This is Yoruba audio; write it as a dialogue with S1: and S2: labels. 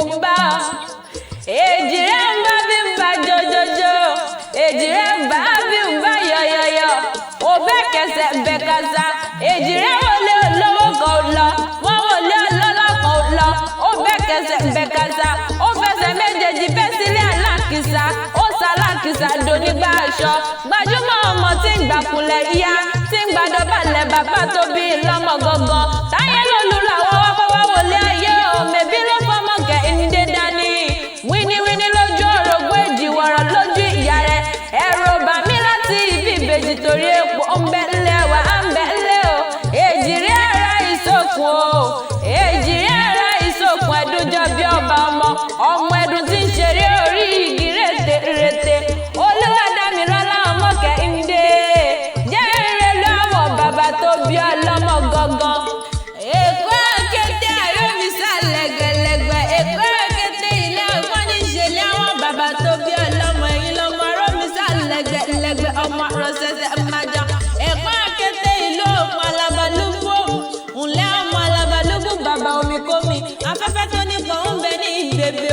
S1: bimba ejire mba bimba jojojo ejire mba bimba yoyoyo obekese bekasa ejire wole olowo ko lo won wole ololo ko lo obekese bekasa o fẹsẹ̀ méjèèjì bẹ́ sílẹ̀ alákìsà ó sàlákìsà donigba aṣọ gbajúmọ̀ ọmọ tí ń gbàkulẹ̀ ìyá tí ń gbàdọ̀bálẹ̀ bàbá tó bí lọ́mọ gangan táyé lólu làwọn wá wọlé ayé o mẹ̀bí ló fọmọ kẹ́ ìníde dání wíníwíní lójú orogún èjìwọ̀rọ̀ lójú ìyá rẹ̀ ẹ̀rù bà mí láti ibi ìbejì torí epo ń bẹ ńlẹ̀ wá á ń bẹ ńlẹ̀ o èjìrí ara ìsòkun o èjìrí ara ìsòkun ẹ̀dúnjọ bí ọba ọmọ ẹ̀dùn tí ń ṣeré orí igi rètè rètè Olúwadámilọ́lá ọmọ Kẹ́hìndé jẹ́ ìrẹ̀lú àwọn bàbá tó bí ọlọ́mọ gangan. Èkó akété àyọ̀mísà lẹ́gbẹ̀lẹ́gbẹ̀ Èkó akété ilé ọgbọ́n ní ìṣẹ̀lẹ̀ àwọn bàbá tó bí ọlọ́mọ ẹ̀yìn lọ́mọ arọ́mísà lẹ́gbẹ̀lẹ́gbẹ̀ ọmọ rọ̀ṣẹ̀ṣẹ̀ májà Èkó akété ìlú òkun alábàlúgbò ńlẹ́ ọmọ alábàlúgbò bàbá omi kómi afẹ́fẹ́ tó nípọn ń bẹ ní ìbèbè